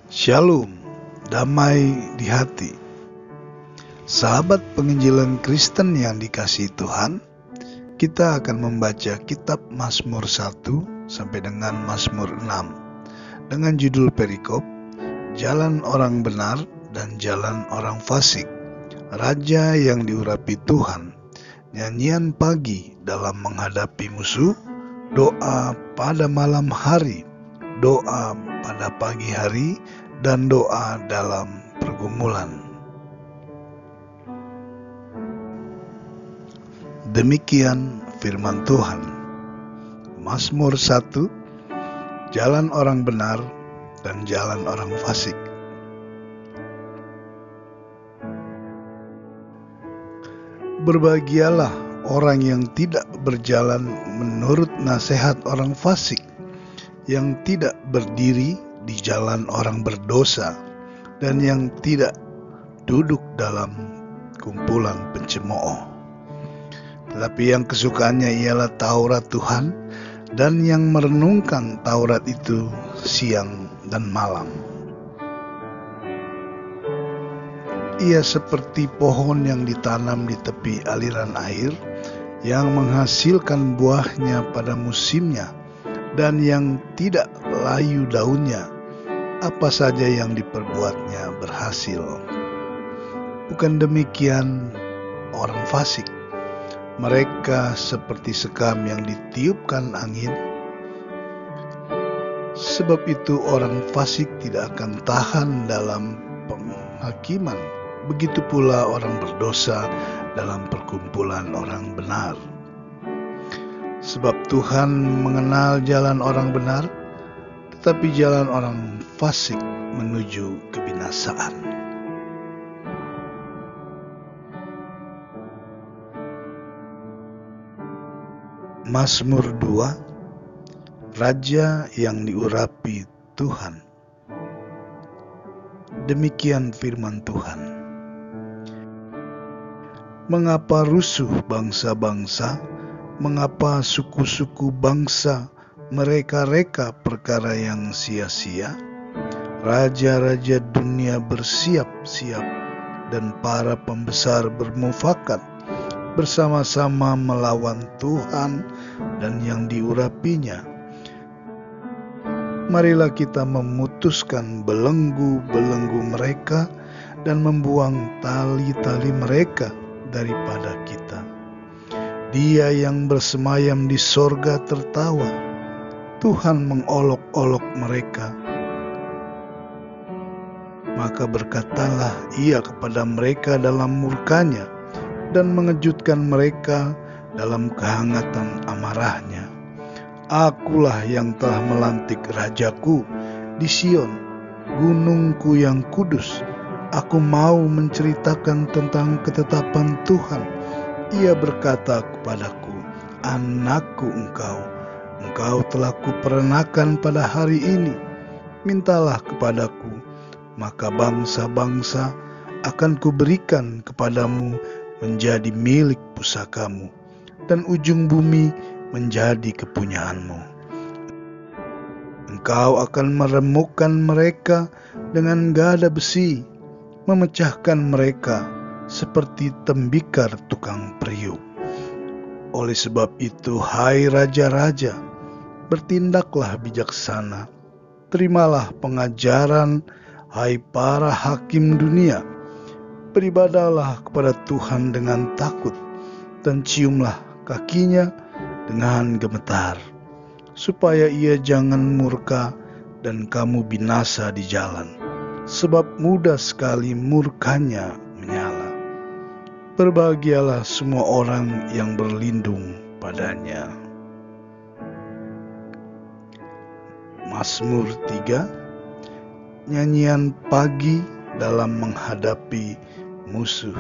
Shalom, damai di hati. Sahabat penginjilan Kristen yang dikasihi Tuhan, kita akan membaca kitab Mazmur 1 sampai dengan Mazmur 6 dengan judul perikop Jalan Orang Benar dan Jalan Orang Fasik, Raja yang diurapi Tuhan, nyanyian pagi dalam menghadapi musuh, doa pada malam hari, doa pada pagi hari, dan doa dalam pergumulan. Demikian firman Tuhan. Mazmur 1, Jalan Orang Benar dan Jalan Orang Fasik. Berbahagialah orang yang tidak berjalan menurut nasihat orang fasik, yang tidak berdiri di jalan orang berdosa, dan yang tidak duduk dalam kumpulan pencemooh. Tetapi yang kesukaannya ialah Taurat Tuhan, dan yang merenungkan Taurat itu siang dan malam. Ia seperti pohon yang ditanam di tepi aliran air, yang menghasilkan buahnya pada musimnya, dan yang tidak layu daunnya. Apa saja yang diperbuatnya berhasil. Bukan demikian orang fasik. Mereka seperti sekam yang ditiupkan angin. Sebab itu orang fasik tidak akan tahan dalam penghakiman. Begitu pula orang berdosa dalam perkumpulan orang benar. Sebab Tuhan mengenal jalan orang benar, tetapi jalan orang fasik menuju kebinasaan. Mazmur 2, Raja yang diurapi Tuhan. Demikian firman Tuhan. Mengapa rusuh bangsa-bangsa? Mengapa suku-suku bangsa mereka-reka perkara yang sia-sia? Raja-raja dunia bersiap-siap dan para pembesar bermufakat bersama-sama melawan Tuhan dan yang diurapinya. Marilah kita memutuskan belenggu-belenggu mereka dan membuang tali-tali mereka daripada kita. Dia yang bersemayam di sorga tertawa. Tuhan mengolok-olok mereka. Maka berkatalah ia kepada mereka dalam murkanya, dan mengejutkan mereka dalam kehangatan amarahnya. Akulah yang telah melantik rajaku di Sion, gunungku yang kudus. Aku mau menceritakan tentang ketetapan Tuhan. Ia berkata kepadaku, anakku engkau telah kuperenakan pada hari ini. Mintalah kepadaku, maka bangsa-bangsa akan kuberikan kepadamu menjadi milik pusakamu, dan ujung bumi menjadi kepunyaanmu. Engkau akan meremukkan mereka dengan gada besi, memecahkan mereka seperti tembikar tukang periuk. Oleh sebab itu, hai raja-raja, bertindaklah bijaksana. Terimalah pengajaran, hai para hakim dunia. Beribadahlah kepada Tuhan dengan takut, dan ciumlah kakinya dengan gemetar, supaya ia jangan murka dan kamu binasa di jalan, sebab mudah sekali murkanya menyala. Berbahagialah semua orang yang berlindung padanya. Mazmur 3, nyanyian pagi dalam menghadapi musuh.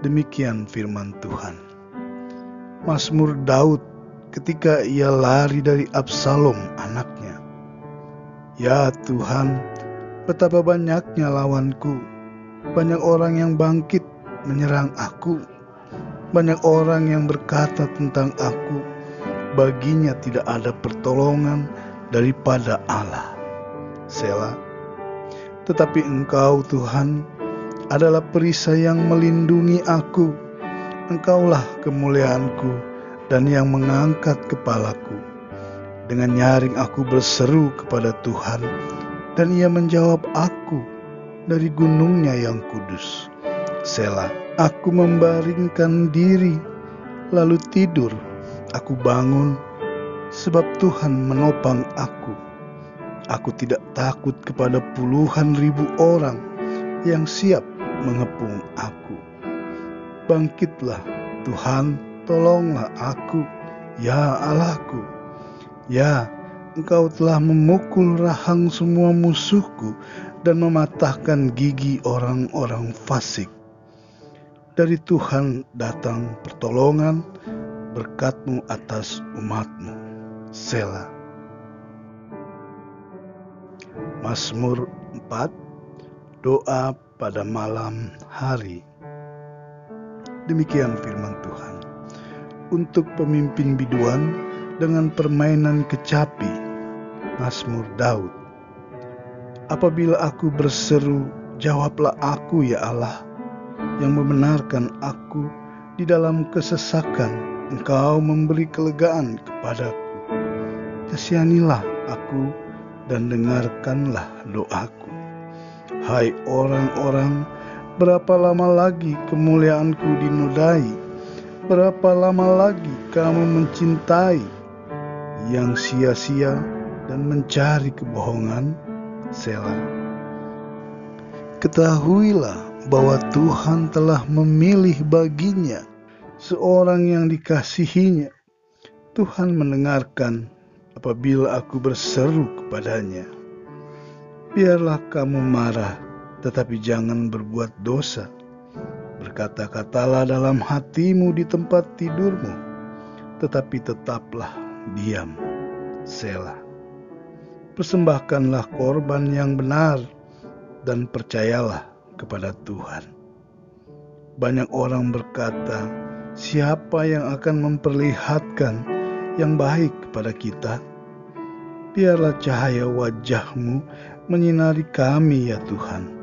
Demikian firman Tuhan. Mazmur Daud ketika ia lari dari Absalom anaknya. Ya Tuhan, betapa banyaknya lawanku. Banyak orang yang bangkit menyerang aku. Banyak orang yang berkata tentang aku, baginya tidak ada pertolongan daripada Allah. Selah. Tetapi Engkau, Tuhan, adalah perisai yang melindungi aku. Engkaulah kemuliaanku dan yang mengangkat kepalaku. Dengan nyaring aku berseru kepada Tuhan, dan Ia menjawab aku dari gunungnya yang kudus. Selah. Aku membaringkan diri, lalu tidur. Aku bangun, sebab Tuhan menopang aku. Aku tidak takut kepada puluhan ribu orang yang siap mengepung aku. Bangkitlah, Tuhan, tolonglah aku, ya Allahku. Ya, Engkau telah memukul rahang semua musuhku dan mematahkan gigi orang-orang fasik. Dari Tuhan datang pertolongan, berkat-Mu atas umat-Mu. Selah. Mazmur 4, doa pada malam hari. Demikian firman Tuhan. Untuk pemimpin biduan dengan permainan kecapi, Mazmur Daud. Apabila aku berseru, jawablah aku, ya Allah, yang membenarkan aku di dalam kesesakan. Engkau memberi kelegaan kepadaku. Kasihanilah aku dan dengarkanlah doaku. Hai orang-orang, berapa lama lagi kemuliaanku dinodai? Berapa lama lagi kamu mencintai yang sia-sia dan mencari kebohongan? Selah. Ketahuilah bahwa Tuhan telah memilih baginya seorang yang dikasihinya. Tuhan mendengarkan apabila aku berseru kepadanya. Biarlah kamu marah, tetapi jangan berbuat dosa. Berkata-katalah dalam hatimu di tempat tidurmu, tetapi tetaplah diam. Selah. Persembahkanlah korban yang benar dan percayalah kepada Tuhan. Banyak orang berkata, siapa yang akan memperlihatkan yang baik kepada kita? Biarlah cahaya wajah-Mu menyinari kami, ya Tuhan.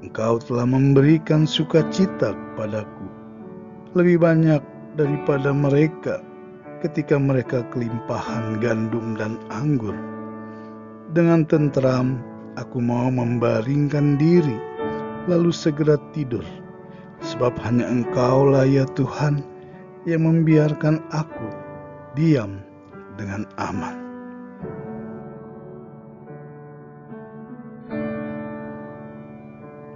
Engkau telah memberikan sukacita kepadaku, lebih banyak daripada mereka ketika mereka kelimpahan gandum dan anggur. Dengan tenteram aku mau membaringkan diri, lalu segera tidur, sebab hanya Engkaulah, ya Tuhan, yang membiarkan aku diam dengan aman.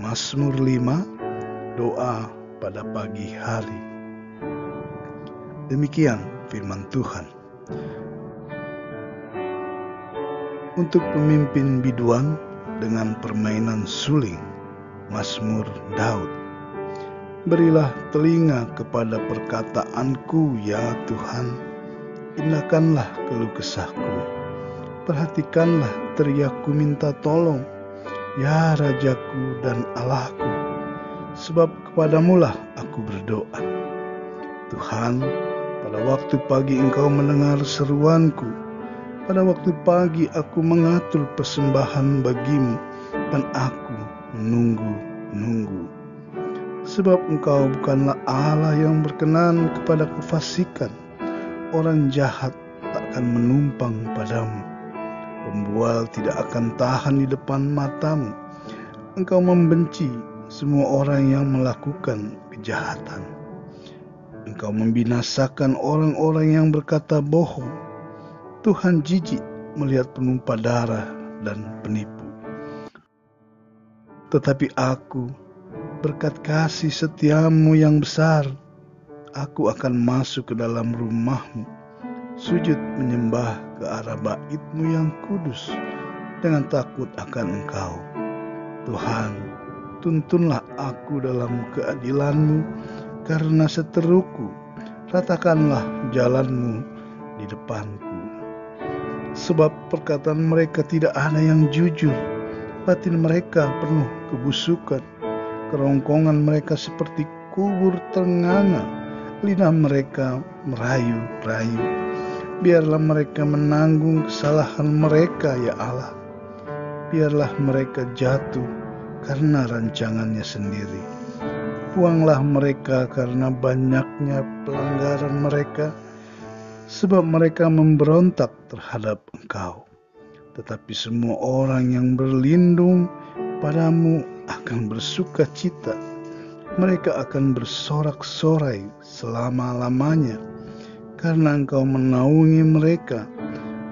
Mazmur 5, doa pada pagi hari. Demikian firman Tuhan. Untuk pemimpin biduan dengan permainan suling, Mazmur Daud. Berilah telinga kepada perkataanku, ya Tuhan. Indahkanlah keluh kesahku. Perhatikanlah teriakku minta tolong, ya Rajaku dan Allahku. Sebab kepadamu-lah aku berdoa. Tuhan, pada waktu pagi Engkau mendengar seruanku. Pada waktu pagi aku mengatur persembahan bagimu, dan aku menunggu-nunggu. Sebab Engkau bukanlah Allah yang berkenan kepada kefasikan. Orang jahat takkan menumpang padamu. Pembual tidak akan tahan di depan matamu. Engkau membenci semua orang yang melakukan kejahatan. Engkau membinasakan orang-orang yang berkata bohong. Tuhan jijik melihat penumpah darah dan penipu. Tetapi aku, berkat kasih setiamu yang besar, aku akan masuk ke dalam rumah-Mu, sujud menyembah ke arah bait-Mu yang kudus dengan takut akan Engkau. Tuhan, tuntunlah aku dalam keadilan-Mu karena seteruku, ratakanlah jalan-Mu di depanku. Sebab perkataan mereka tidak ada yang jujur, batin mereka penuh kebusukan, kerongkongan mereka seperti kubur ternganga, lidah mereka merayu-rayu. Biarlah mereka menanggung kesalahan mereka, ya Allah. biarlah mereka jatuh karena rancangannya sendiri. Buanglah mereka karena banyaknya pelanggaran mereka, sebab mereka memberontak terhadap Engkau. Tetapi semua orang yang berlindung padamu akan bersuka cita. Mereka akan bersorak-sorai selama-lamanya, karena Engkau menaungi mereka,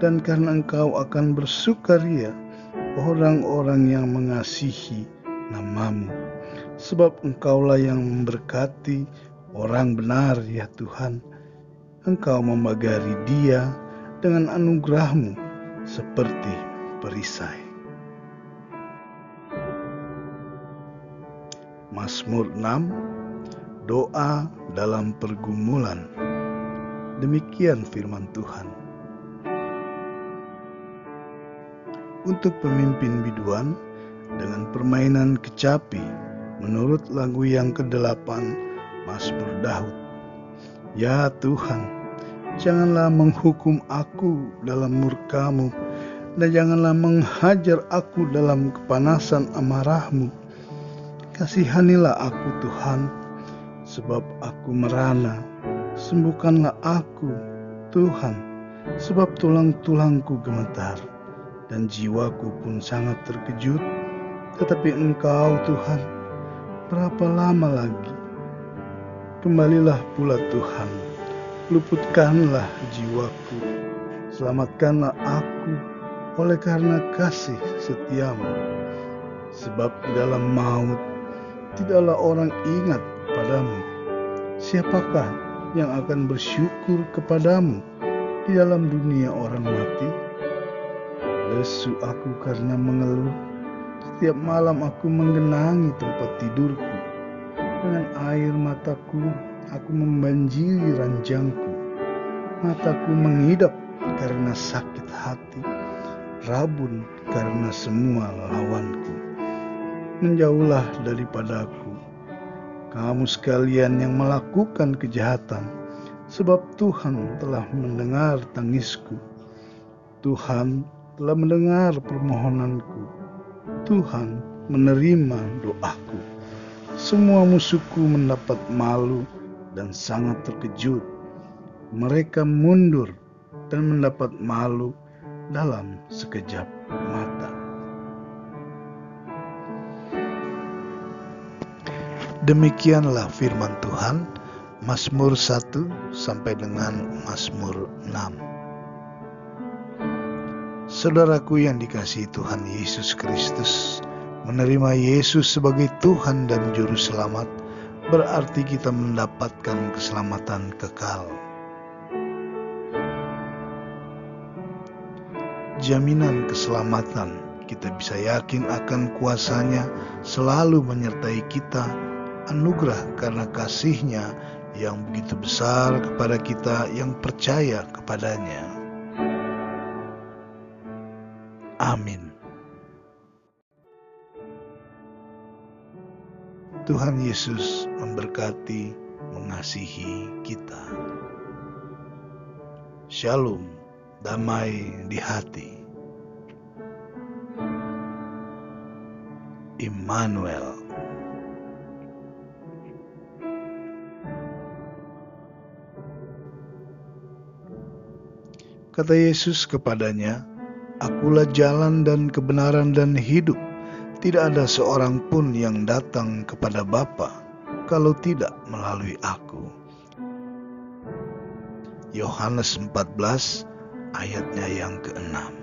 dan karena Engkau akan bersukaria orang-orang yang mengasihi nama-Mu. Sebab Engkaulah yang memberkati orang benar, ya Tuhan. Engkau membagari dia dengan anugerah-Mu seperti perisai. Mazmur 6, doa dalam pergumulan. Demikian firman Tuhan. Untuk pemimpin biduan dengan permainan kecapi, menurut lagu yang ke-8, Mazmur Daud. Ya Tuhan, janganlah menghukum aku dalam murka-Mu, dan janganlah menghajar aku dalam kepanasan amarah-Mu. Kasihanilah aku Tuhan, sebab aku merana. Sembuhkanlah aku Tuhan, sebab tulang-tulangku gemetar, dan jiwaku pun sangat terkejut. Tetapi Engkau Tuhan, berapa lama lagi? Kembalilah pula Tuhan, luputkanlah jiwaku, selamatkanlah aku oleh karena kasih setia-Mu. Sebab di dalam maut tidaklah orang ingat padamu. Siapakah yang akan bersyukur kepadamu di dalam dunia orang mati? Lesu aku karena mengeluh, setiap malam aku menggenangi tempat tidurku. Dengan air mataku aku membanjiri ranjangku. Mataku mengidap karena sakit hati, rabun karena semua lawanku. Menjauhlah daripadaku, kamu sekalian yang melakukan kejahatan, sebab Tuhan telah mendengar tangisku. Tuhan telah mendengar permohonanku. Tuhan menerima doaku. Semua musuhku mendapat malu dan sangat terkejut. Mereka mundur dan mendapat malu dalam sekejap mata. Demikianlah firman Tuhan, Mazmur 1 sampai dengan Mazmur 6. Saudaraku yang dikasihi Tuhan Yesus Kristus, menerima Yesus sebagai Tuhan dan Juru Selamat berarti kita mendapatkan keselamatan kekal. Jaminan keselamatan, kita bisa yakin akan kuasa-Nya selalu menyertai kita, anugerah karena kasih-Nya yang begitu besar kepada kita yang percaya kepada-Nya. Amin. Tuhan Yesus memberkati, mengasihi kita. Shalom, damai di hati. Immanuel. Kata Yesus kepadanya, "Akulah jalan dan kebenaran dan hidup. Tidak ada seorang pun yang datang kepada Bapa kalau tidak melalui aku." Yohanes 14 ayatnya yang ke-6.